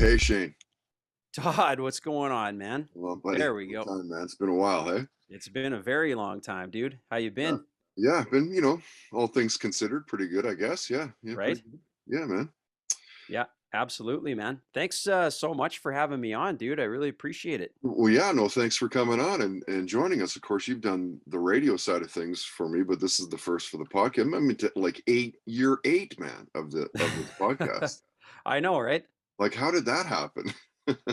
Hey, Shane. Todd, what's going on, man? Well, buddy, There we long go. time, man. It's been a while, hey? It's been a very long time, dude. How you Yeah. been? Yeah, been, all things considered, pretty good, I guess. Yeah, yeah, pretty Right? good. Yeah, man. Yeah, absolutely, man. Thanks so much for having me on, dude. I really appreciate it. Well, yeah, no, thanks for coming on and joining us. Of course, you've done the radio side of things for me, but this is the first for the podcast. I mean, like year eight, man, of this podcast. I know, right? Like, how did that happen?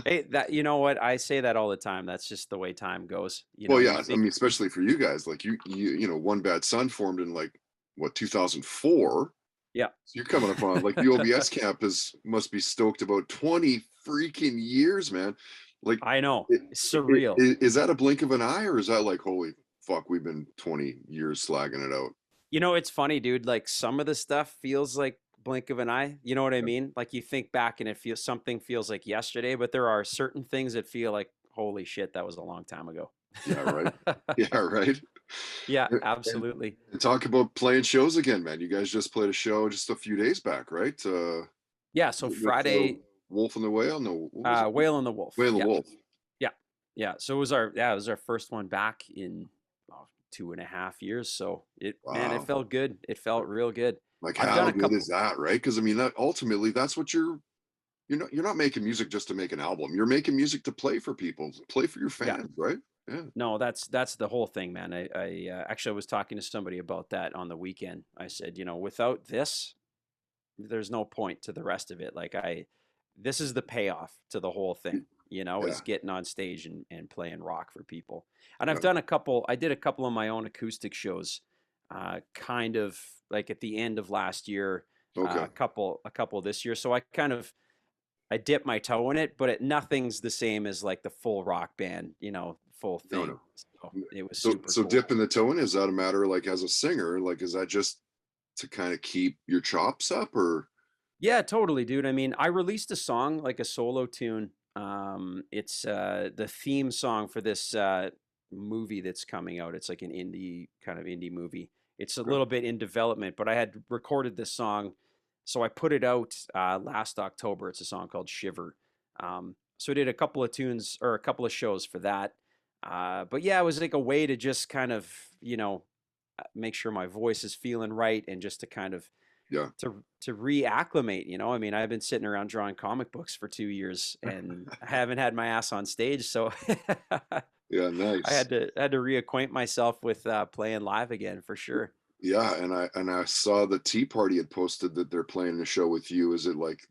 Hey, that you know what? I say that all the time. That's just the way time goes. Well, You yeah, I think mean, you especially for you guys, like One Bad Son formed in like what 2004. yeah, So you're coming up on like the OBS camp is must be stoked about 20 freaking years, man. Like, I know. It's surreal. is that a blink of an eye, or is that like, holy fuck, we've been 20 years slagging it out? It's funny, dude. Like some of the stuff feels like blink of an eye. You know what I mean? Like you think back and it feels something feels like yesterday, but there are certain things that feel like holy shit, that was a long time ago. Yeah, right. Yeah, right. Yeah, And, absolutely. and talk about playing shows again, man. You guys just played a show just a few days back, right? Yeah, so With Friday, Wolf and the Whale. No, what was it? Whale and the Wolf. Whale and the Yeah, Wolf. yeah, yeah. So it was our first one back in 2.5 years. So man, it Wow. felt good. It felt real good. Like, I've done how a good is couple. that, right? Because I mean, that ultimately, that's what you're not making music just to make an album. You're making music to play for people, play for your Yeah, fans, right? Yeah. no, that's the whole thing, man. I actually I was talking to somebody about that on the weekend. I said, without this, there's no point to the rest of it. This is the payoff to the whole thing, is Yeah. getting on stage and playing rock for people. And Yeah. I did a couple of my own acoustic shows, kind of like at the end of last year, Okay. a couple this year. So I dipped my toe in it, but nothing's the same as like the full rock band, full No, thing. no. So it was So super so cool. dipping the toe in, is that a matter like as a singer? Like, is that just to kind of keep your chops up or Yeah, totally, dude. I mean, I released a song, like a solo tune. It's the theme song for this movie that's coming out. It's like an indie movie. It's a okay. little bit in development, but I had recorded this song, so I put it out last October. It's a song called Shiver. So I did a couple of tunes or a couple of shows for that. But yeah, it was like a way to just kind of, make sure my voice is feeling right and just to kind of Yeah. to reacclimate, I mean, I've been sitting around drawing comic books for 2 years and I haven't had my ass on stage, so Yeah, I nice. had to reacquaint myself with playing live again for sure. Yeah, and I saw the Tea Party had posted that they're playing a show with you. Is it like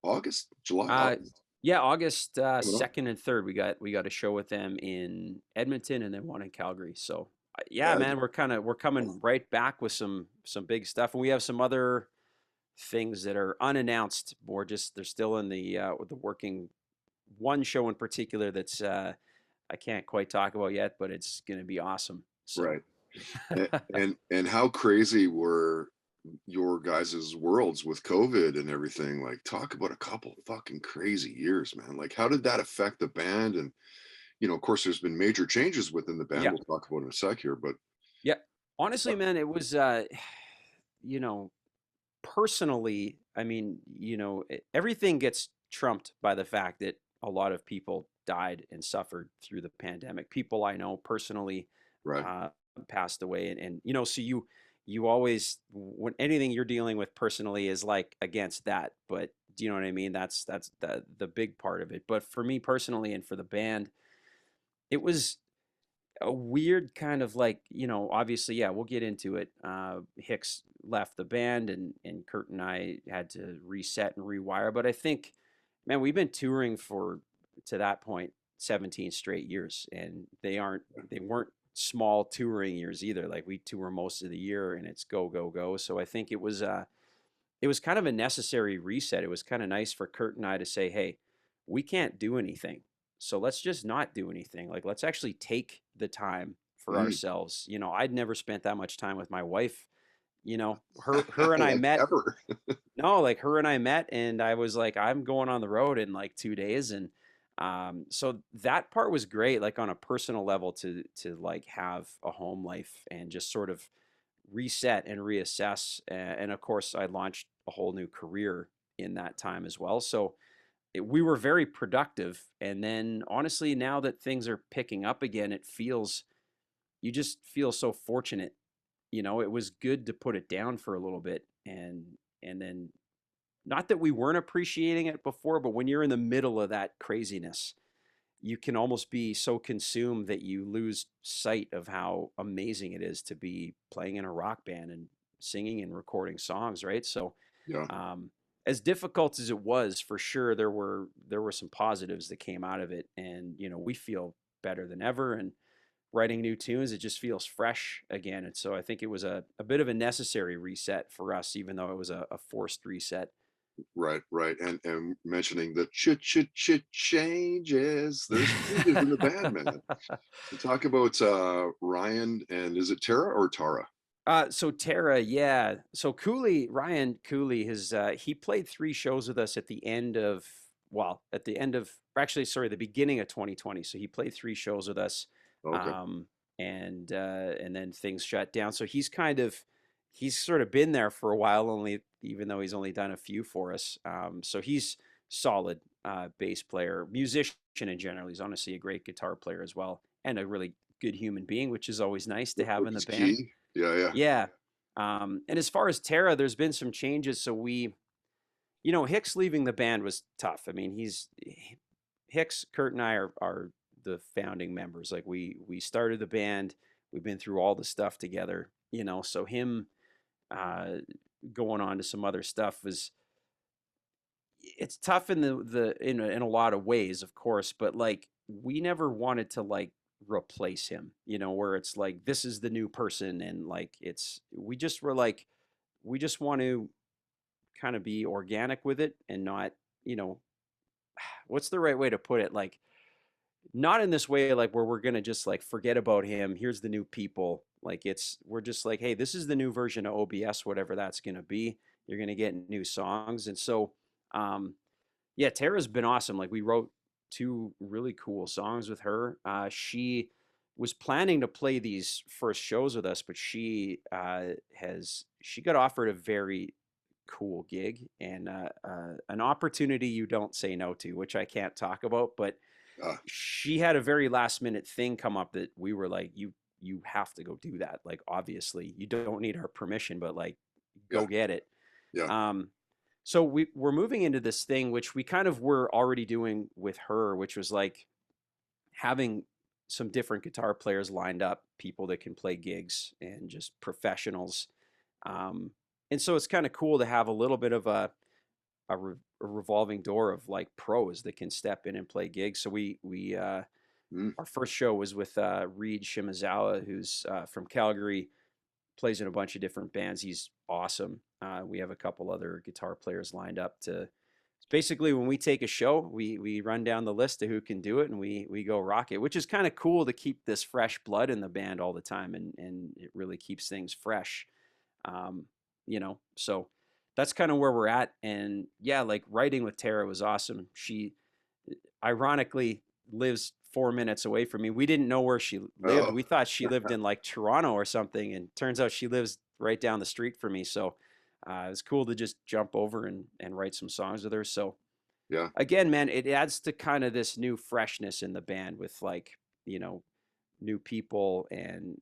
August, July, Uh, August yeah, August coming up? 2nd and 3rd, we got a show with them in Edmonton and then one in Calgary. So yeah, Ed? man, we're coming right back with some big stuff, and we have some other things that are unannounced, or just they're still in the working. One show in particular that's I can't quite talk about yet, but it's going to be awesome. So Right. And how crazy were your guys' worlds with COVID and everything? Like, talk about a couple fucking crazy years, man. Like, how did that affect the band? And of course, there's been major changes within the band. yeah, We'll talk about in a sec here, but yeah. Honestly, man, it was you know, personally, I mean, everything gets trumped by the fact that a lot of people died and suffered through the pandemic. People I know personally right, uh, passed away, and so you always when anything you're dealing with personally is like against that. But do you know what I mean? That's the big part of it. But for me personally, and for the band, it was a weird kind of like, obviously, yeah, we'll get into it. Hicks left the band and Kurt and I had to reset and rewire. But I think, man, we've been touring for to that point 17 straight years, and they weren't small touring years either. Like we tour most of the year and it's go, go, go. So I think it was kind of a necessary reset. It was kind of nice for Kurt and I to say, hey, we can't do anything. So let's just not do anything. Like, let's actually take the time for mm. ourselves. I'd never spent that much time with my wife. Her and I Like met. ever. No, like her and I met, and I was like, I'm going on the road in like 2 days. And so that part was great, like on a personal level to like have a home life and just sort of reset and reassess. And of course, I launched a whole new career in that time as well. So we were very productive. And then honestly, now that things are picking up again, you just feel so fortunate. It was good to put it down for a little bit, and then, not that we weren't appreciating it before, but when you're in the middle of that craziness, you can almost be so consumed that you lose sight of how amazing it is to be playing in a rock band and singing and recording songs, right? So, Yeah. um, as difficult as it was, for sure, there were some positives that came out of it, and we feel better than ever, and writing new tunes, it just feels fresh again. And so I think it was a bit of a necessary reset for us, even though it was a forced reset. Right, right. And mentioning the changes. There's changes in the band, man. So talk about Ryan, and is it Tara or Tara? So Tara, yeah. So Ryan Cooley, he played 3 shows with us at the end of, actually, sorry, the beginning of 2020. So he played 3 shows with us, Okay. um, and then things shut down. So he's sort of been there for a while, only even though he's only done a few for us. So he's solid bass player, musician in general. He's honestly a great guitar player as well, and a really good human being, which is always nice to have Which in the is band. key. Yeah, yeah. Yeah. And as far as Tara, there's been some changes. So Hicks leaving the band was tough. I mean, Hicks, Kurt, and I are the founding members. Like we started the band. We've been through all the stuff together. So him uh, going on to some other stuff was it's tough in a lot of ways, of course. But like we never wanted to like replace him. Where it's like this is the new person, and like we just were like we just want to kind of be organic with it and not, you know, what's the right way to put it? Like, not in this way, like where we're going to just like forget about him. Here's the new people. Like, we're just like, hey, this is the new version of OBS, whatever that's going to be. You're going to get new songs. And so, um, yeah, Tara's been awesome. Like, we wrote 2 really cool songs with her. She was planning to play these first shows with us, but she got offered a very cool gig and an opportunity you don't say no to, which I can't talk about. But Uh, she had a very last minute thing come up that we were like, you have to go do that. Like, obviously, you don't need our permission, but like, yeah, go get it. yeah. Um, so we're moving into this thing, which we kind of were already doing with her, which was like having some different guitar players lined up, people that can play gigs and just professionals. Um, and so it's kind of cool to have a little bit of a revolving door of like pros that can step in and play gigs. So Mm, our first show was with Reed Shimazawa, who's from Calgary, plays in a bunch of different bands. He's awesome. We have a couple other guitar players lined up to. Basically, when we take a show, we run down the list of who can do it, and we go rock it, which is kind of cool to keep this fresh blood in the band all the time, and it really keeps things fresh. Um, so that's kind of where we're at. And yeah, like writing with Tara was awesome. She ironically lives 4 minutes away from me. We didn't know where she lived. oh, We thought she lived in like Toronto or something, and turns out she lives right down the street from me. So it was cool to just jump over and write some songs with her. So yeah, again, man, it adds to kind of this new freshness in the band with like, you know, new people and,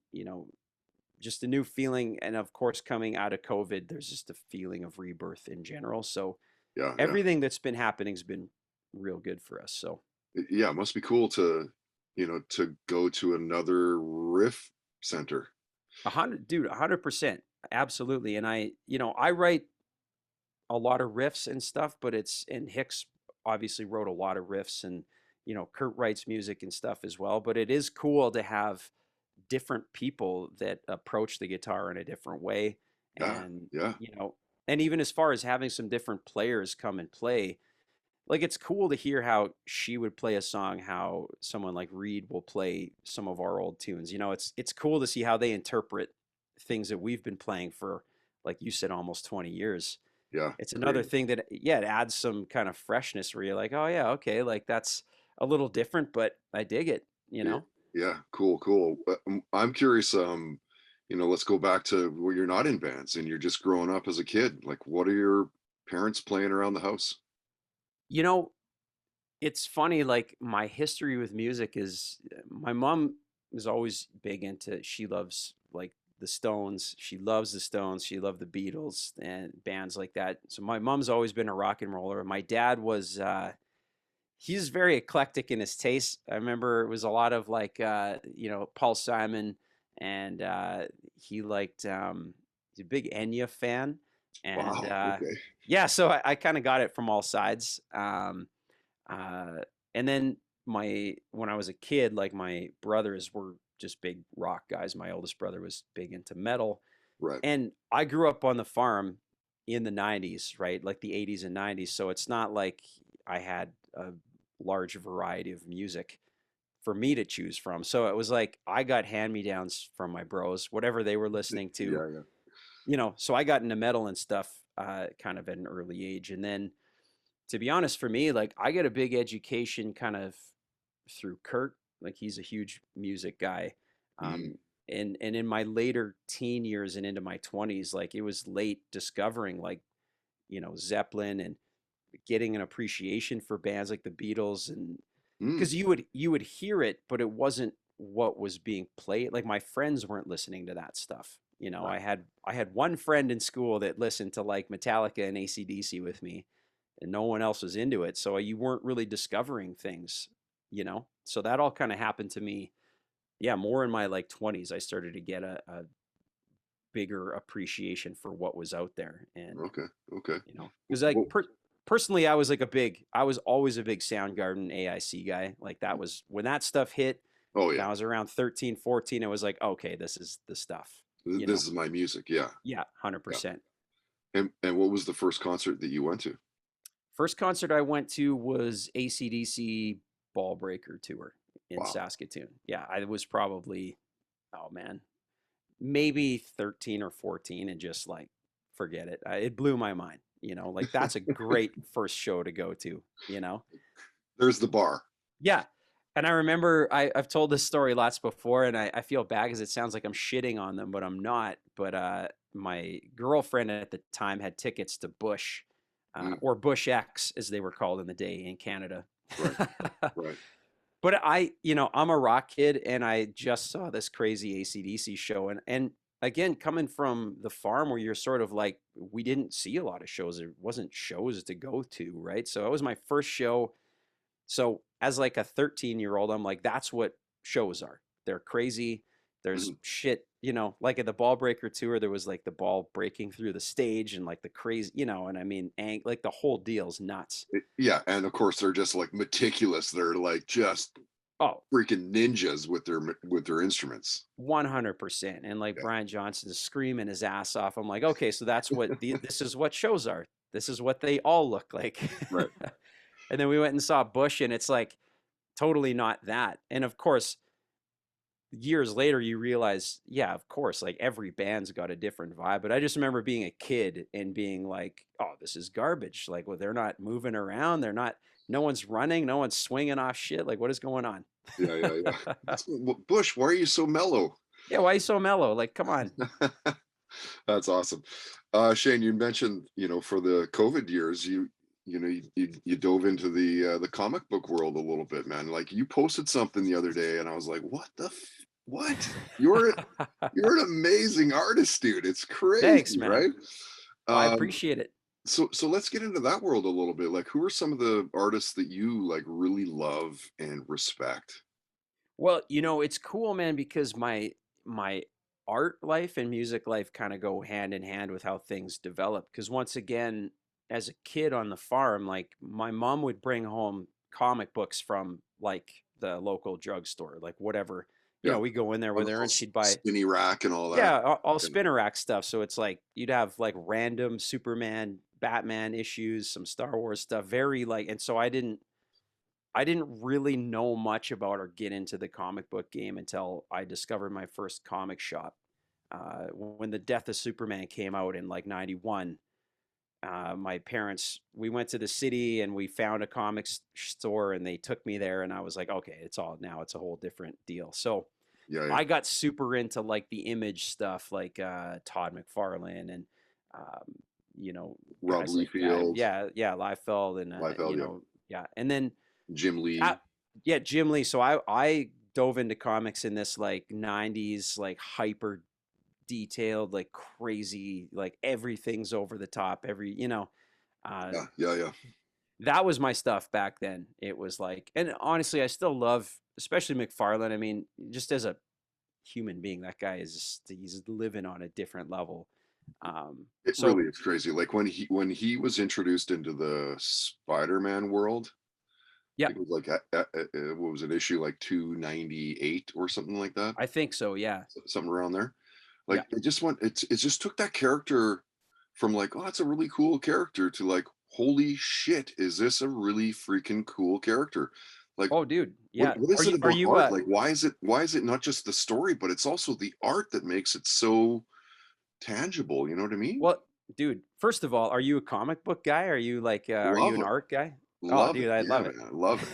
just a new feeling. And of course, coming out of COVID, there's just a feeling of rebirth in general. So yeah, yeah. everything that's been happening has been real good for us. So Yeah, it must be cool to, to go to another riff center. 100, dude, 100%. Absolutely. And I write a lot of riffs and stuff, but and Hicks obviously wrote a lot of riffs, and, Kurt writes music and stuff as well. But it is cool to have different people that approach the guitar in a different way. Yeah, And, yeah, and even as far as having some different players come and play, like it's cool to hear how she would play a song, how someone like Reed will play some of our old tunes. It's cool to see how they interpret things that we've been playing for, like you said, almost 20 years. yeah. It's another Great. thing that, yeah, it adds some kind of freshness where you're like, oh yeah, okay, like that's a little different, but I dig it, you Yeah, know? yeah. Cool, cool. I'm curious. Let's go back to where you're not in bands and you're just growing up as a kid. Like, what are your parents playing around the house? You know, It's funny, like my history with music is my mom was always big into, she loves like the Stones. She loves the Stones. She loved the Beatles and bands like that. So my mom's always been a rock and roller. My dad was he's very eclectic in his taste. I remember it was a lot of like Paul Simon, and he liked he's a big Enya fan, and Wow. Okay. yeah, so I kind of got it from all sides. Uh, and then when I was a kid, like my brothers were just big rock guys. My oldest brother was big into metal, Right. and I grew up on the farm in the 90s, right? Like the 80s and 90s. So it's not like I had a large variety of music for me to choose from. So it was like I got hand-me-downs from my bros, whatever they were listening to, Yeah. Yeah. so I got into metal and stuff kind of at an early age. And then to be honest, for me, like I get a big education kind of through Kurt. Like he's a huge music guy. Mhm. Um, and in my later teen years and into my 20s, like it was late discovering like, Zeppelin, and getting an appreciation for bands like the Beatles, and Mm. because you would hear it, but it wasn't what was being played. Like my friends weren't listening to that stuff. Right. I had one friend in school that listened to like Metallica and AC/DC with me, and no one else was into it. So you weren't really discovering things. So that all kind of happened to me. Yeah, more in my like 20s, I started to get a bigger appreciation for what was out there. And, Okay. Okay. because like Well, personally, I was always a big Soundgarden AIC guy. Like that was when that stuff hit, oh and yeah. I was around 13, 14, it was like, okay, this is the stuff, you This know? is my music. Yeah. Yeah, Yeah. 100%. And what was the first concert that you went to? First concert I went to was AC/DC Ball Breaker tour in Wow. Saskatoon. Yeah, I was probably, oh man, maybe 13 or 14, and just like forget it. It blew my mind. Like that's a great first show to go to. There's the bar. Yeah. And I remember I've told this story lots before, and I feel bad because it sounds like I'm shitting on them, but I'm not. But my girlfriend at the time had tickets to Bush, Mm. or Bush X, as they were called in the day in Canada. Right. Right. But I'm a rock kid, and I just saw this crazy AC/DC show. And again, coming from the farm where you're sort of like, we didn't see a lot of shows. There wasn't shows to go to, right? So it was my first show. So as like a 13-year-old, I'm like, that's what shows are. They're crazy. There's Mhm. shit, like at the ball breaker tour, there was like the ball breaking through the stage and like the crazy, and I mean, like the whole deal's nuts. Yeah, and of course they're just like meticulous. They're like just Oh, freaking ninjas with their instruments. 100%. And like Yeah. Brian Johnson's screaming his ass off. I'm like, okay, so this is what shows are. This is what they all look like. Right. And then we went and saw Bush, and it's like totally not that. And of course, years later you realize, yeah, of course, like every band's got a different vibe. But I just remember being a kid and being like, oh, this is garbage. Like, well, they're not moving around, no one's running, no one's swinging off shit. Like, what is going on? Yeah, yeah, yeah. Bush, why are you so mellow? Yeah, why are you so mellow? Like, come on. That's awesome. Shane, you mentioned, for the COVID years, you dove into the comic book world a little bit, man. Like you posted something the other day, and I was like, what? You're an amazing artist, dude. It's Thanks, crazy, man. right? Well, I Um, appreciate it. so let's get into that world a little bit. Like, who are some of the artists that you like really love and respect? Well, it's cool, man, because my art life and music life kind of go hand in hand with how things develop. Because once again, as a kid on the farm, like my mom would bring home comic books from like the local drugstore, like whatever. Yeah, We go in there with her, and she'd buy, spinny rack and all that. yeah, all Yeah. spinner rack stuff. So it's like you'd have like random Superman, Batman issues, some Star Wars stuff, very like, and so I didn't really know much about or get into the comic book game until I discovered my first comic shop. When the Death of Superman came out in like 91, my parents, we went to the city and we found a comics store, and they took me there, and I was like, okay, it's a whole different deal. So Yeah, yeah. I got super into like the Image stuff, like Todd McFarlane, and um, you know Rob guys like that. Liefeld, Yeah, yeah, Liefeld, and Liefeld, yeah. yeah. And then Jim Uh, Lee. yeah, Jim Lee. So I dove into comics in this like 90s, like hyper detailed, like crazy, like everything's over the top. Uh, Yeah, yeah, yeah. that was my stuff back then. It was like, and honestly, I still love, especially McFarlane. I mean, just as a human being, that guy he's living on a different level. It So really is crazy. Like when he was introduced into the Spider-Man world, I yeah, think it was like what was it, issue like 298 or something like that, I think so. Yeah. something around there. Yeah. Like it just took that character from like, oh, that's a really cool character to like, holy shit, is this a really freaking cool character? Like, Oh, dude. what Yeah. what is it Are about you, art? Like, why is it not just the story, but it's also the art that makes it so tangible? You know what I mean? well, dude, first of all, are you a comic book guy? Are you like, are you Love an it. art guy? Oh, Love it. dude, I Yeah, love man. I love it.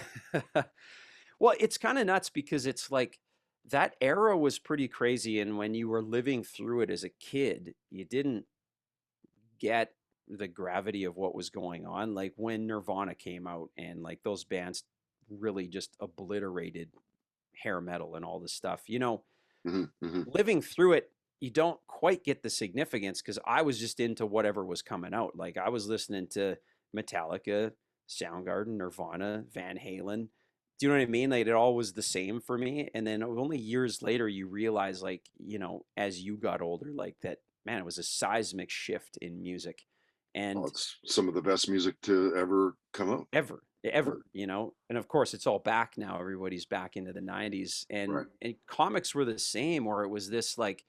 it. Well, it's kind of nuts because it's like that era was pretty crazy. And when you were living through it as a kid, you didn't get the gravity of what was going on. Like when Nirvana came out and like those bands really just obliterated hair metal and all this stuff, Hmm, hmm. living through it, you don't quite get the significance because I was just into whatever was coming out. Like I was listening to Metallica, Soundgarden, Nirvana, Van Halen. Do you know what I mean? Like it all was the same for me. And then only years later, you realize, like, as you got older, like that, man, it was a seismic shift in music. Oh, And it's some of the best music to ever come out. ever, and of course it's all back now. Everybody's back into the 90s, and Right. comics were the same, or it was this like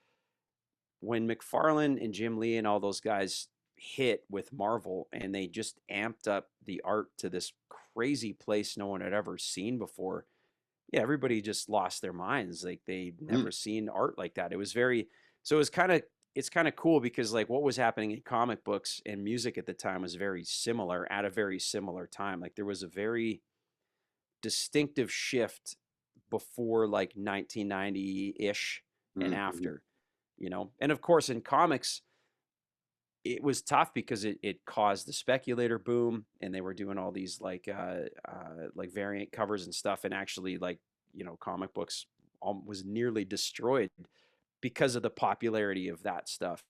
when McFarlane and Jim Lee and all those guys hit with Marvel and they just amped up the art to this crazy place no one had ever seen before. Yeah, everybody just lost their minds. Like they'd Mm. never seen art like that. It was very, so it's kind of cool because like what was happening in comic books and music at the time was very similar at a very similar time. Like there was a very distinctive shift before like 1990-ish and Mhm, mhm. after, and of course in comics it was tough because it caused the speculator boom and they were doing all these like variant covers and stuff, and actually like comic books was nearly destroyed because of the popularity of that stuff.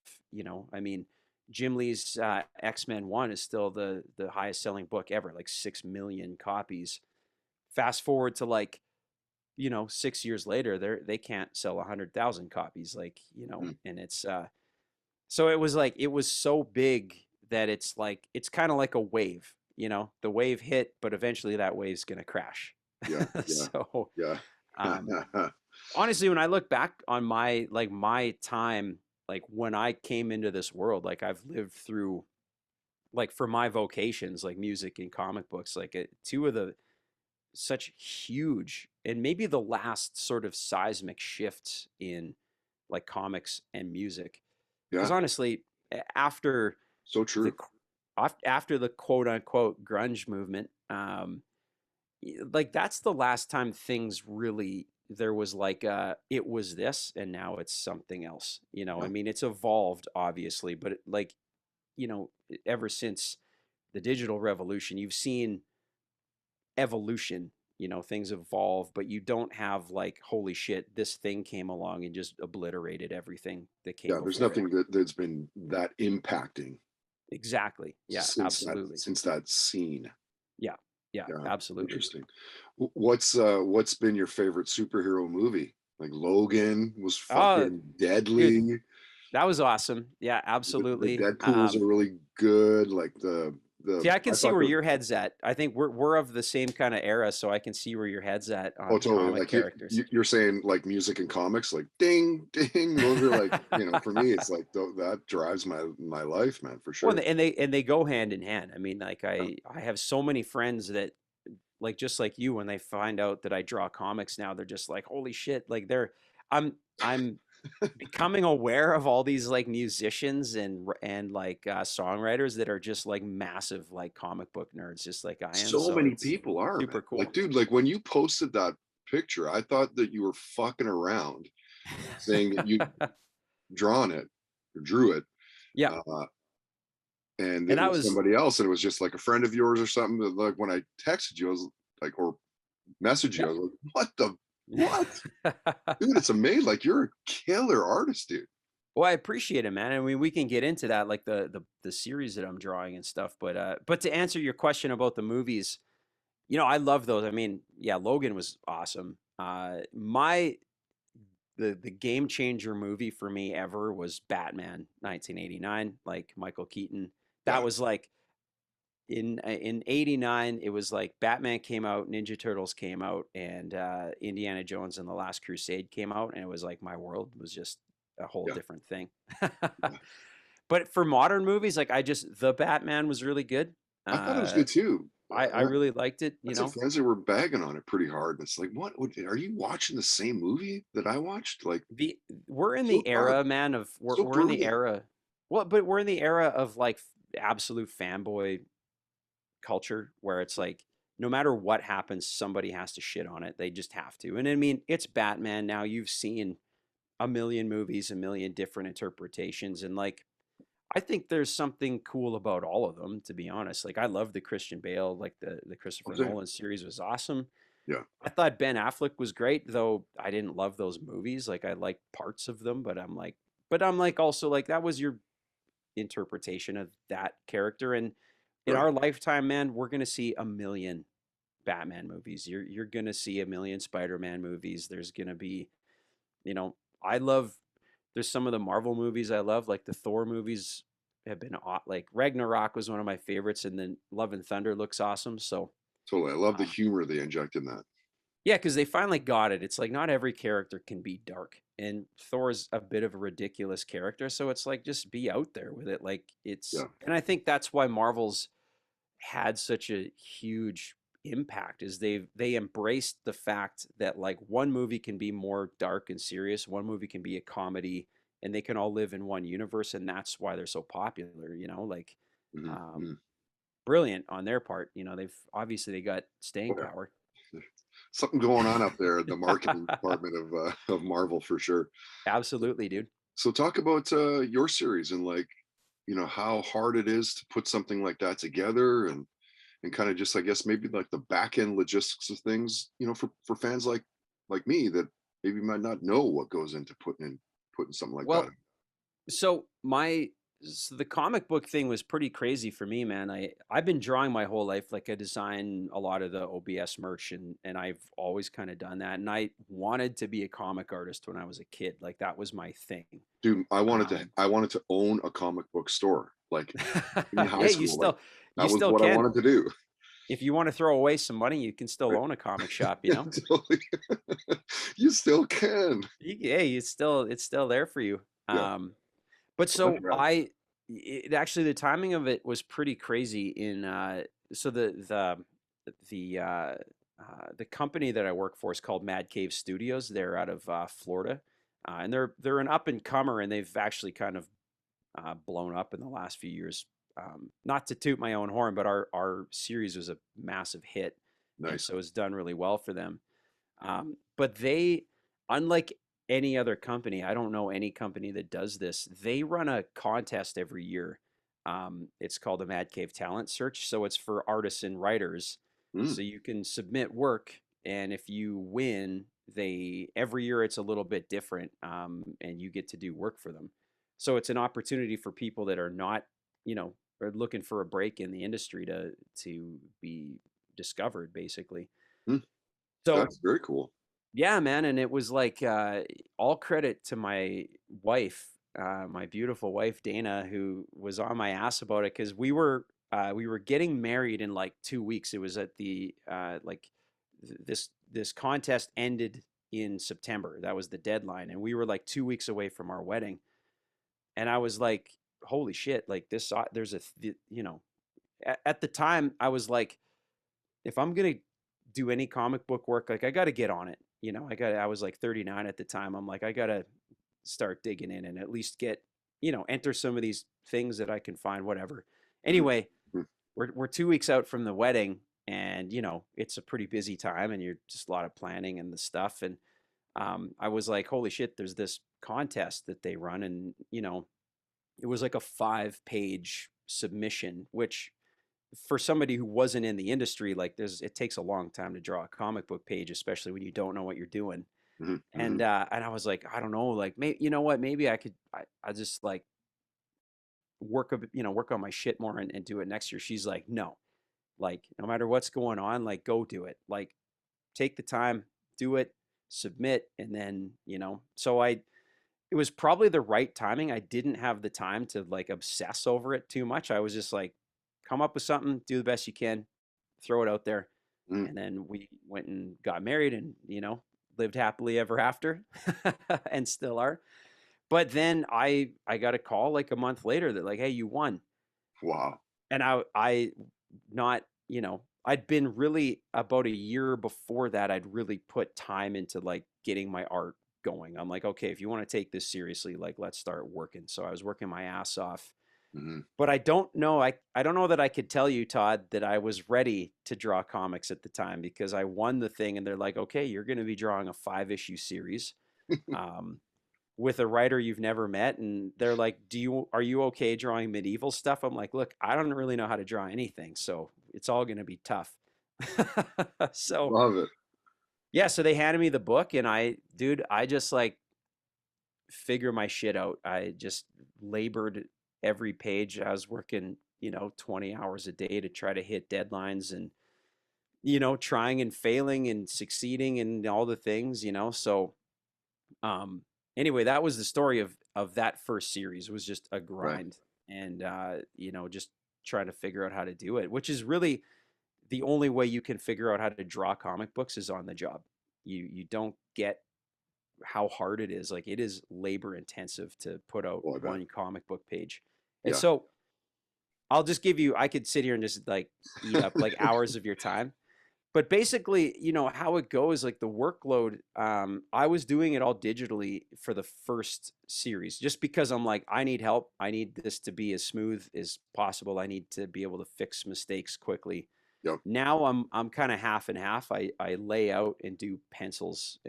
I mean, Jim Lee's X-Men 1 is still the highest selling book ever, like 6 million copies. Fast forward to like 6 years later, they can't sell 100,000 copies, like, Mm. and it's so it was like it was so big that it's like it's kind of like a wave. The wave hit, but eventually that wave's gonna crash. Yeah, yeah, So yeah. um honestly, when I look back on my time, like when I came into this world, like I've lived through, like for my vocations, like music and comic books, like two of the such huge and maybe the last sort of seismic shifts in like comics and music. Because Yeah, honestly, after so the true. after the quote unquote grunge movement, like that's the last time things really, there was like it was this and now it's something else. I Yeah. mean, it's evolved obviously, but like ever since the digital revolution, you've seen evolution. Things evolve, but you don't have like, holy shit, this thing came along and just obliterated everything that came Yeah, there's before it. nothing that's been that impacting Exactly. Yeah, since that absolutely. since that scene. Yeah. Yeah, Yeah, absolutely. interesting. What's been your favorite superhero movie? Like Logan was Oh, fucking dude, deadly. that was awesome. Yeah, The absolutely. Deadpool's are really good. Like See, the I can I see thought where the your head's at. I think we're of the same kind of era, so I can see where your head's at oh, on totally. comic Like characters. you're saying like music and comics, like ding, ding. Those are like, for me, it's like that drives my life, man, for Well, sure. and they go hand in hand. I mean, like Yeah. I have so many friends that, like, just like you, when they find out that I draw comics now, they're just like, holy shit! Like I'm becoming aware of all these like musicians and like songwriters that are just like massive like comic book nerds, just like I am. So So many it's people are, man. super Like, cool. dude, like when you posted that picture, I thought that you were fucking around saying that you'd drawn it or drew it. Yeah, Uh, and and it that was was somebody else, and it was just like a friend of yours or something. That, like when I texted you, like, or message you. Yeah. I was like, what, dude? It's amazing. Like, you're a killer artist, dude. Well, I appreciate it, man. I mean, we can get into that, like the series that I'm drawing and stuff. But to answer your question about the movies, I love those. I mean, yeah, Logan was awesome. The game changer movie for me ever was Batman 1989, like Michael Keaton. That Yeah, was like in 89, it was like Batman came out, Ninja Turtles came out, and Indiana Jones and the Last Crusade came out, and it was like my world was just a whole yeah, different thing. yeah. But for modern movies, like the Batman was really good. I thought it was Uh, good too. I really liked it, I had some friends that were bagging on it pretty hard. And it's like, are you watching the same movie that I watched? Like, The we're in so the dark, era, man, of so we're in the brooding. era. Well, but we're in the era of like absolute fanboy culture where it's like no matter what happens, somebody has to shit on it. They just have to. And I mean, it's Batman now. You've seen a million movies, a million different interpretations, and like I think there's something cool about all of them, to be honest. Like I love the Christian Bale, like the Christopher I'm saying, Nolan series was awesome. yeah, I thought Ben Affleck was great, though I didn't love those movies. Like I liked parts of them, but I'm like also like that was your interpretation of that character. And in right. our lifetime, man, we're gonna see a million Batman movies. You're gonna see a million Spider-Man movies. There's gonna be, I love. There's some of the Marvel movies I love, like the Thor movies have been like Ragnarok was one of my favorites, and then Love and Thunder looks awesome. So Totally. I love the um, humor they inject in that. yeah, because they finally got it. It's like not every character can be dark, and Thor's a bit of a ridiculous character, so it's like just be out there with it. Like Yeah. and I think that's why Marvel's had such a huge impact is they embraced the fact that like one movie can be more dark and serious, one movie can be a comedy, and they can all live in one universe, and that's why they're so popular. Like Hmm. um, Hmm. brilliant on their part. They've obviously they got Oh, staying power. yeah. Something going on up there in the marketing department of Marvel for sure. Absolutely, dude. So talk about your series and like, how hard it is to put something like that together, and kind of just, I guess, maybe like the back end logistics of things, for fans like me that maybe might not know what goes into putting something like that. Well, so the comic book thing was pretty crazy for me, man. I've been drawing my whole life. Like I design a lot of the OBS merch, and I've always kind of done that. And I wanted to be a comic artist when I was a kid. Like that was my thing. Dude, I wanted to Um, I wanted to own a comic book store, like in high hey, school. Like you that was still what I can. wanted to do. If you want to throw away some money, you can still Right. own a comic shop. Totally. You still can. Hey, it's still there for you. Yeah. But Well, that's so rad. it actually the timing of it was pretty crazy. So the company that I work for is called Mad Cave Studios. They're out of Florida, and they're an up and comer, and they've actually kind of blown up in the last few years. Not to toot my own horn, but our series was a massive hit, and Nice. so it's done really well for them. But they, unlike any other company, I don't know any company that does this. They run a contest every year. It's called the Mad Cave Talent Search. So it's for artists and writers. Mm, So you can submit work, and if you win, every year it's a little bit different, and you get to do work for them. So it's an opportunity for people that are not, are looking for a break in the industry to be discovered, basically. mm. So That's very cool. yeah, man, and it was like all credit to my wife, my beautiful wife Dana, who was on my ass about it because we were getting married in like 2 weeks. It was at the this contest ended in September. That was the deadline, and we were like 2 weeks away from our wedding. And I was like, "Holy shit!" Like this, there's at the time I was like, if I'm gonna do any comic book work, like I got to get on it. I was like 39 at the time. I'm like, I got to start digging in and at least get, enter some of these things that I can find, whatever. Mhm, Anyway, mhm. we're 2 weeks out from the wedding, and it's a pretty busy time, and you're just a lot of planning and the stuff. And I was like, holy shit, there's this contest that they run, and it was like a 5-page submission, which for somebody who wasn't in the industry, like it takes a long time to draw a comic book page, especially when you don't know what you're doing. Mhm, And mhm. and I was like, I don't know, like maybe, you know what, maybe I just like work work on my shit more and do it next year. She's like, no, like no matter what's going on, like go do it. Like take the time, do it, submit, and then, so it was probably the right timing. I didn't have the time to like obsess over it too much. I was just like, come up with something, do the best you can, throw it out there. Mm. And then we went and got married and, lived happily ever after and still are. But then I got a call like a month later that like, hey, you won. Wow. And I not, I'd been really about a year before that, I'd really put time into like getting my art going. I'm like, okay, if you want to take this seriously, like let's start working. So I was working my ass off. Mhm. But I don't know that I could tell you, Todd, that I was ready to draw comics at the time because I won the thing and they're like, okay, you're going to be drawing a 5-issue series. Um, with a writer you've never met, and they're like, are you okay drawing medieval stuff? I'm like, look, I don't really know how to draw anything, so it's all going to be tough. So Love it. yeah, so they handed me the book and I just like figure my shit out. I just labored every page. I was working 20 hours a day to try to hit deadlines and trying and failing and succeeding and all the things, so um anyway, that was the story of that first series. Was just a Right. grind. And just trying to figure out how to do it, which is really the only way you can figure out how to draw comic books is on the job. You don't get how hard it is. Like it is labor intensive to put out Oh, I bet. one comic book page. And Yeah. so I'll just give you, I could sit here and just like eat up like hours of your time. But basically, how it goes, like the workload, I was doing it all digitally for the first series, just because I'm like, I need help. I need this to be as smooth as possible. I need to be able to fix mistakes quickly. Yep. Now I'm kind of half and half. I lay out and do pencils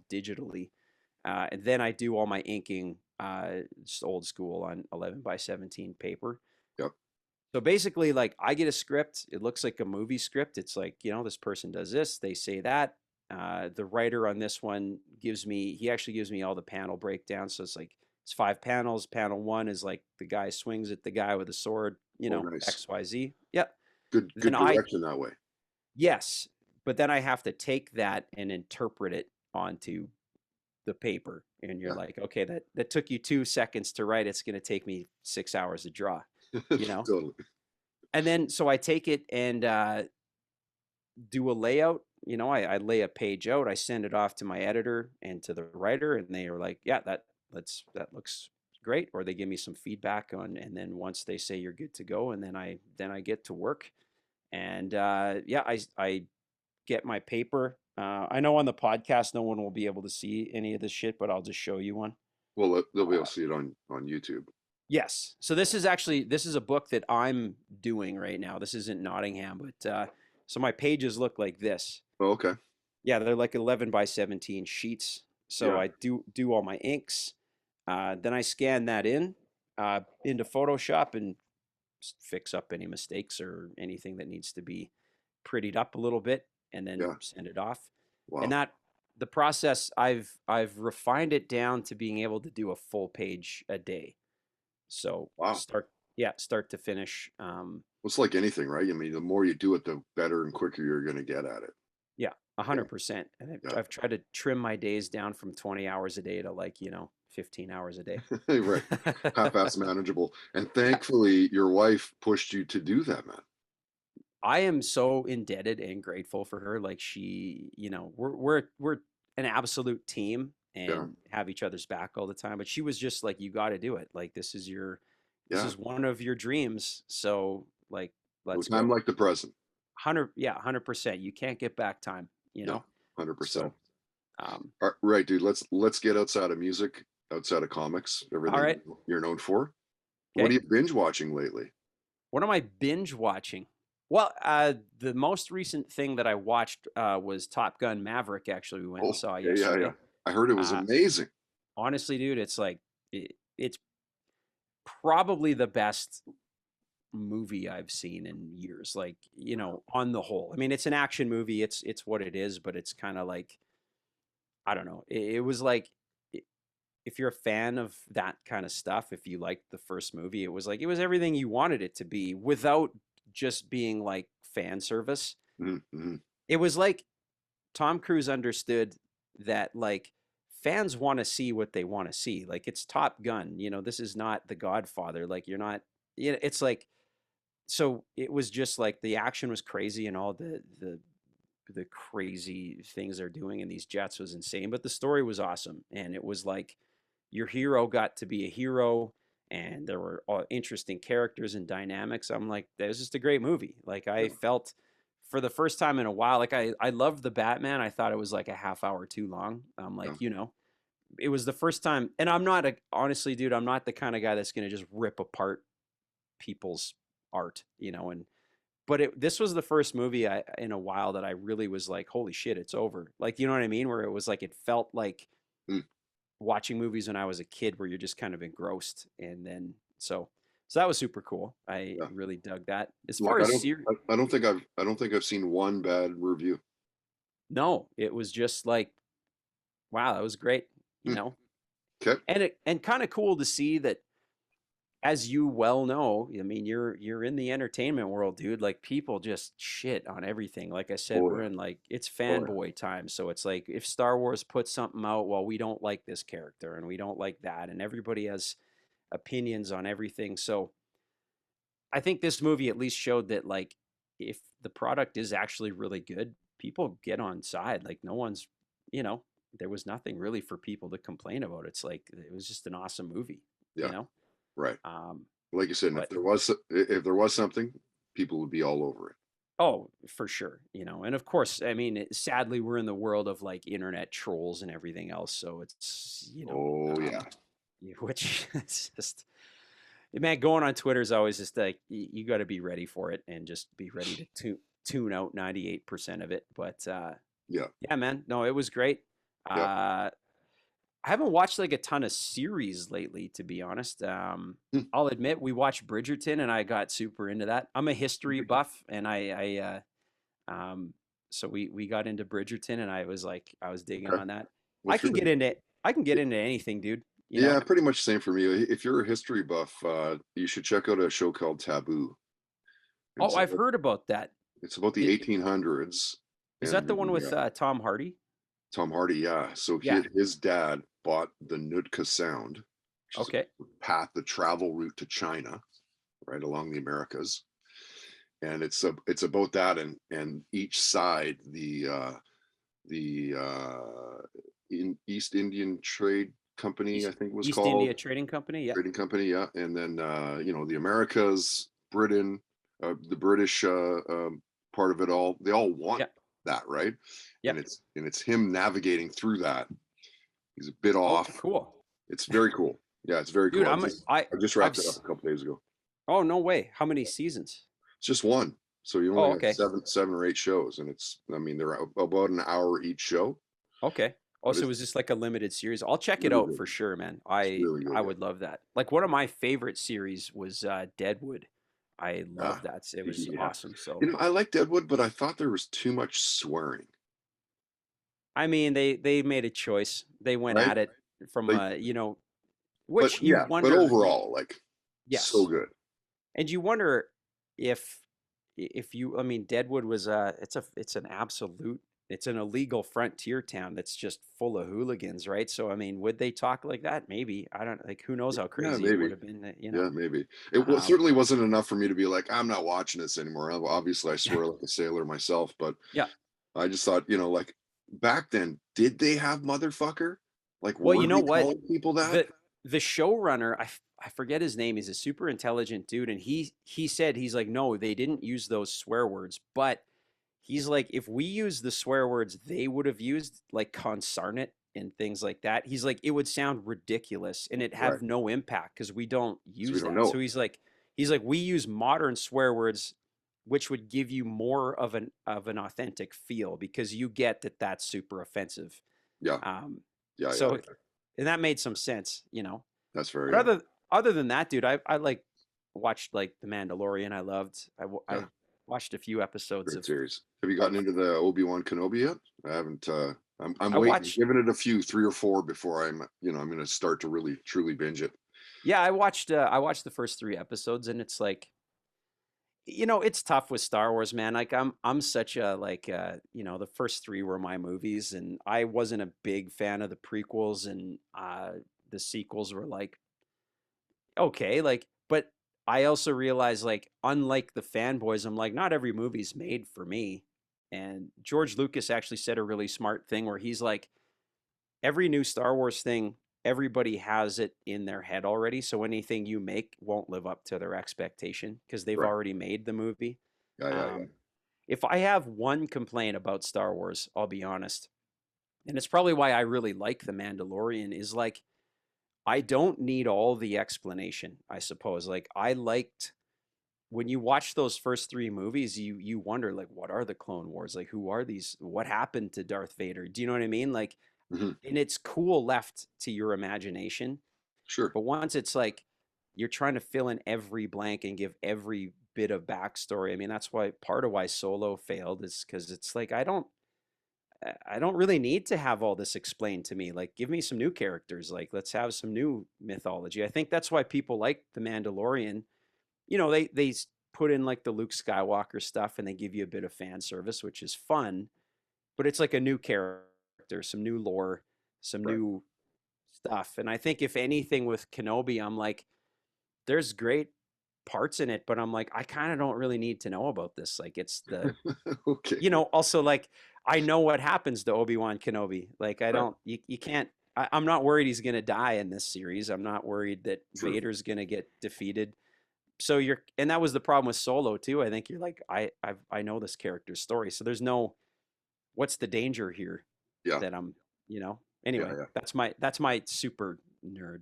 digitally, and then I do all my inking, just old school on 11 by 17 paper. Yep. So basically, like I get a script. It looks like a movie script. It's like, this person does this, they say that. The writer on this one he actually gives me all the panel breakdowns. So it's like, it's 5 panels. Panel 1 is like the guy swings at the guy with a sword, Oh, nice. XYZ. Yep. Good Then I, direction that way. yes, but then I have to take that and interpret it onto the paper. And you're Yeah. like, okay, that took you 2 seconds to write. It's going to take me 6 hours to draw, you know? Totally. And then so I take it and do a layout. I lay a page out. I send it off to my editor and to the writer, and they are like, "Yeah, that looks great." Or they give me some feedback on, and then once they say you're good to go, and then I get to work. And yeah, I get my paper. I know on the podcast no one will be able to see any of this shit, but I'll just show you one. Well, they'll be able Uh, to see it on YouTube. Yes. So this is a book that I'm doing right now. This isn't Nottingham, but so my pages look like this. Oh, okay. Yeah, they're like 11 by 17 sheets. So Yeah. I do all my inks. Then I scan that into Photoshop and fix up any mistakes or anything that needs to be prettied up a little bit, and then Yeah. send it off. And Wow. that the process, I've refined it down to being able to do a full page a day. So Wow. start to finish. It's like anything, right? I mean, the more you do it, the better and quicker you're going to get at it. Yeah, Yeah. 100%. And Yeah. I've tried to trim my days down from 20 hours a day to like, 15 hours a day. Right. Half-ass manageable. And Yeah. thankfully, your wife pushed you to do that, man. I am so indebted and grateful for her. Like we're an absolute team Yeah. and have each other's back all the time. But she was just like, you got to do it. Like this Yeah. is one of your dreams. So like, No let's time go. like the present. 100%. You can't get back time, Yeah. 100%. So, um, Right, dude. Let's get outside of music, outside of comics, all everything right. you're known for. What are Okay. you binge watching lately? What am I binge watching? Well, the most recent thing that I watched was Top Gun Maverick. Actually, we went and Oh, saw yeah, yeah, yeah. yesterday. I heard it was Uh, amazing. honestly, dude, it's like it's probably the best movie I've seen in years. Like, on the whole, I mean, it's an action movie. It's what it is, but it's kind of like, I don't know. It was like, i- if you're a fan of that kind of stuff, if you liked the first movie, it was like, it was everything you wanted it to be without just being like fan service. Mm-hmm. It was like Tom Cruise understood that, like, fans want to see what they want to see. Like, it's Top Gun, this is not The Godfather. Like, you're not, it's like, so it was just like the action was crazy, and all the crazy things they're doing in these jets was insane, but the story was awesome. And it was like your hero got to be a hero, and there were all interesting characters and dynamics. I'm like, that was just a great movie. Like, I Yeah. felt for the first time in a while, like, I loved the Batman. I thought it was like a half hour too long. I'm Yeah. like, it was the first time. And honestly, dude, I'm not the kind of guy that's going to just rip apart people's art, and but this was the first movie in a while that I really was like, holy shit, it's over. Like, you know what I mean? Where it was like, it felt like Mm. watching movies when I was a kid, where you're just kind of engrossed. And then, so that was super cool. I Yeah. really dug that. As far Like as series, I don't think I've seen one bad review. no, it was just like, wow, that was great, you Mm. know? Okay. And kind of cool to see that, as you well know, I mean, you're in the entertainment world, dude. Like, people just shit on everything. Like I said, Oh we're yeah. in, like, it's Oh yeah. fanboy time. So it's like, if Star Wars puts something out, well, we don't like this character and we don't like that, and everybody has opinions on everything. So I think this movie at least showed that, like, if the product is actually really good, people get on side. Like, no one's, you know, there was nothing really for people to complain about. It's like, it was just an awesome movie, you Yeah. know? Right. Um, Like you said, but if there was something, people would be all over it. Oh, for sure, and of course, I mean, sadly, we're in the world of, like, internet trolls and everything else, so it's, Oh yeah. which it's just, man, going on Twitter is always just like, you got to be ready for it, and just be ready to tune out 98% of it. But Yeah. yeah, man, no, it was great. Yeah. Uh, I haven't watched like a ton of series lately, to be honest. Hmm. I'll admit, we watched Bridgerton, and I got super into that. I'm a history buff, and um, so we got into Bridgerton, and I was digging Okay. on that. Well, if you're I can get into anything, dude. You yeah, know? pretty much the same for me. If you're a history buff, you should check out a show called Taboo. Oh, It's I've about, heard about that. it's about the It, 1800s, is and that the one with Tom Hardy? Tom Hardy. Yeah, so Yeah. his dad bought the Nootka Sound, which is Okay. a path, the travel route to China, right along the Americas, and it's about that, and each side, the in East Indian Trade Company, I East think it was East India called, Trading Company. Yeah. trading company, yeah, and then the Americas, Britain, the British part of it all, they all want Yeah. that, right? Yeah. And it's him navigating through that. He's a bit Oh, off. cool. It's very cool. Yeah, it's very Dude, cool. I just I've wrapped it up a couple days ago. oh, no way. How many seasons? It's just one, so you only Oh, got okay. seven or eight shows, and I mean, they're about an hour each show, Okay. Oh, but so it it's was just like a limited series. I'll check it really out good. for sure, man. It's I really good. I Yeah. would love that. Like, one of my favorite series was Deadwood. I Yeah. love that. It was Yeah. awesome. So, I like Deadwood, but I thought there was too much swearing, I mean, they made a choice. They went right? at it from, Like, which you but wonder. overall, like, so Yes. good. And you wonder if I mean, Deadwood was it's an absolute, it's an illegal frontier town that's just full of hooligans, right? So I mean, would they talk like that? Maybe. I don't, like, who knows how Yeah, crazy it would maybe. have been, Yeah, maybe. Um, Certainly wasn't enough for me to be like, I'm not watching this anymore. Obviously, I swear like a sailor myself, but yeah. I just thought, like, back then, did they have motherfucker? Like, Well, were you know they what? calling people that? The showrunner, I forget his name. He's a super intelligent dude, and he said, he's like, no, they didn't use those swear words, but he's like, if we use the swear words they would have used, like consarnate and things like that, he's like, it would sound ridiculous and it Right. have no impact because we don't So we use don't that. know. So he's like, we use modern swear words, which would give you more of an authentic feel because you get that that's super offensive. Yeah. Um, Yeah. Yeah. so, and that made some sense. That's very, But other than that, dude, I like watched like The Mandalorian. I loved. I Yeah, watched a few episodes great of series. Have you gotten of into the Obi-Wan Kenobi yet? I haven't. I'm I waiting, watched. giving it a few, 3 or 4 before I'm going to start to really truly binge it. Yeah, I watched the first 3 episodes, and it's like, it's tough with Star Wars, man. Like I'm such a like the first 3 were my movies, and I wasn't a big fan of the prequels, and the sequels were like okay, like, but I also realized, like, unlike the fanboys, I'm like, not every movie's made for me. And George Lucas actually said a really smart thing where he's like, every new Star Wars thing, everybody has it in their head already. So anything you make won't live up to their expectation because they've Right. already made the movie. Yeah, yeah, yeah. Um, if I have one complaint about Star Wars, I'll be honest, and it's probably why I really like The Mandalorian, is like, I don't need all the explanation, I suppose. Like I liked when you watch those first 3 movies, you wonder like what are the Clone Wars? Like who are these? What happened to Darth Vader? Do you know what I mean? Like Hmm. and it's cool left to your imagination, Sure. but once it's like you're trying to fill in every blank and give every bit of backstory. I mean, that's why part of why Solo failed is because it's like I don't really need to have all this explained to me. Like, give me some new characters. Like, let's have some new mythology. I think that's why people like The Mandalorian. They put in like the Luke Skywalker stuff, and they give you a bit of fan service, which is fun. But it's like a new character, some new lore, some Right. new stuff. And I think if anything with Kenobi, I'm like, there's great parts in it, but I'm like, I kind of don't really need to know about this. Like, it's the Okay. also like I know what happens to Obi-Wan Kenobi. Like I Right. don't you can't I'm not worried he's going to die in this series. I'm not worried that True. Vader's going to get defeated. So and that was the problem with Solo too. I think you're like I know this character's story. So there's no what's the danger here Yeah. that I'm, Yeah. anyway, Yeah. that's my super nerd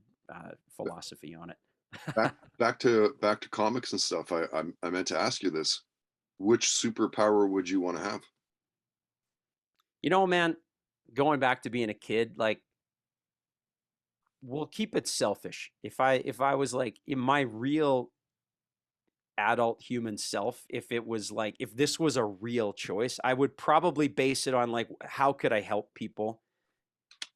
philosophy on it. Back to comics and stuff. I meant to ask you this. Which superpower would you want to have? Man, going back to being a kid, like we'll keep it selfish. If I was like in my real adult human self, if it was like if this was a real choice, I would probably base it on like how could I help people?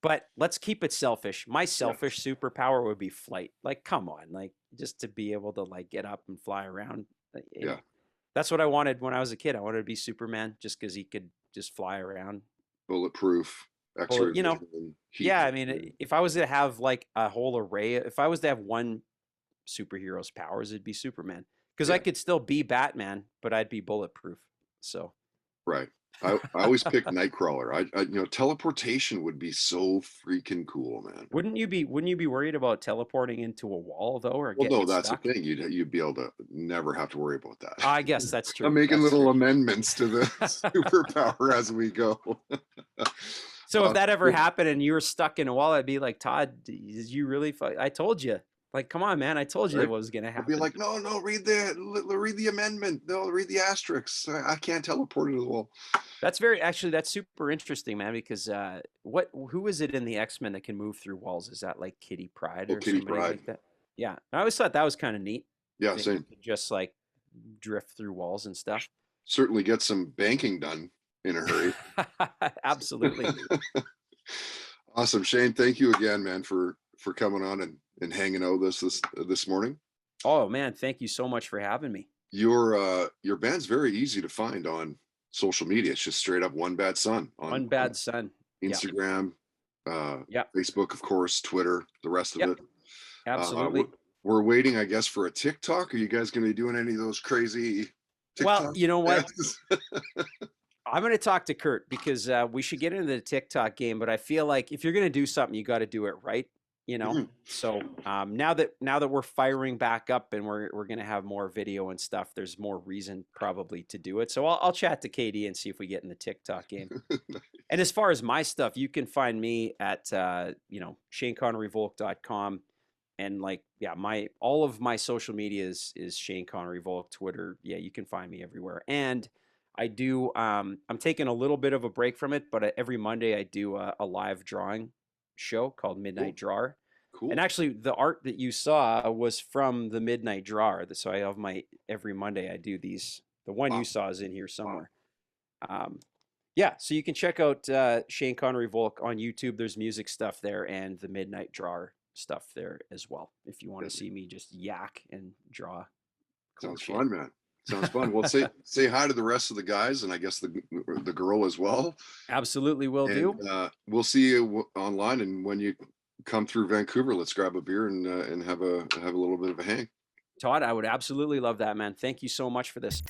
But let's keep it selfish. My Yeah. selfish superpower would be flight. Like come on, like just to be able to like get up and fly around. Yeah. That's what I wanted when I was a kid. I wanted to be Superman just cuz he could just fly around. Bulletproof, Well, X-ray vision, heat yeah, I mean, vision. if I was to have like a whole array, if I was to have one superhero's powers, it'd be Superman. Because I Yeah. could still be Batman, but I'd be bulletproof. So Right. I always pick Nightcrawler. Teleportation would be so freaking cool, man. wouldn't you be worried about teleporting into a wall though, or Well, no, getting that's the stuck? thing. You'd be able to never have to worry about I that. guess that's I'm true. making That's true. little amendments to the superpower as we go. So if that ever Good. happened and you were stuck in a wall, I'd be like, Todd, did you really? I told you. Like, come on, man. I told you that Right? was gonna I'd be happen. like, no, no, read the amendment. No, read the asterisks. I can't teleport into the wall. That's super interesting, man, because who is it in the X-Men that can move through walls? Is that like Kitty Pryde Oh, or Kitty somebody Pryde. like that? Yeah. I always thought that was kind of neat Yeah, that you same. could just like drift through walls and stuff. Certainly get some banking done in a hurry. Absolutely. Awesome, Shane. Thank you again, man, for coming on and hanging out with us this morning. Oh man, thank you so much for having me. Your band's very easy to find on social media. It's just straight up One Bad Son One on bad son. Yeah. Instagram, Yeah. Facebook, of course, Twitter, the rest of Yep. it. Uh, we're, Absolutely. we're waiting, I guess, for a TikTok. Are you guys going to be doing any of those crazy Well, TikTok you know what? dances? I'm going to talk to Kurt because we should get into the TikTok game, but I feel like if you're going to do something, you got to do it right, you know? Mhm. So now that we're firing back up and we're going to have more video and stuff, there's more reason probably to do it. So I'll chat to KD and see if we get in the TikTok game. And as far as my stuff, you can find me at, ShaneConneryVolk.com. And like, yeah, all of my social media is Shane Connery Volk, Twitter. Yeah, you can find me everywhere. And I do, I'm taking a little bit of a break from it, but every Monday I do a live drawing show called Cool, Midnight Drawer. And Cool. actually, the art that you saw was from the midnight drawer. So I have my every Monday I do these. The one you Wow. saw is in here Wow. somewhere. Um, yeah, so you can check out Shane Connery Volk on YouTube. There's music stuff there and the midnight drawer stuff there as well. If you want Yeah, to see me just yak and draw cool sounds shit. fun, man. Sounds fun. Well, say hi to the rest of the guys, and I guess the girl as well. Absolutely will And do. we'll see you online. And when you come through Vancouver, let's grab a beer and have a little bit of a hang. Todd, I would absolutely love that, man. Thank you so much for this.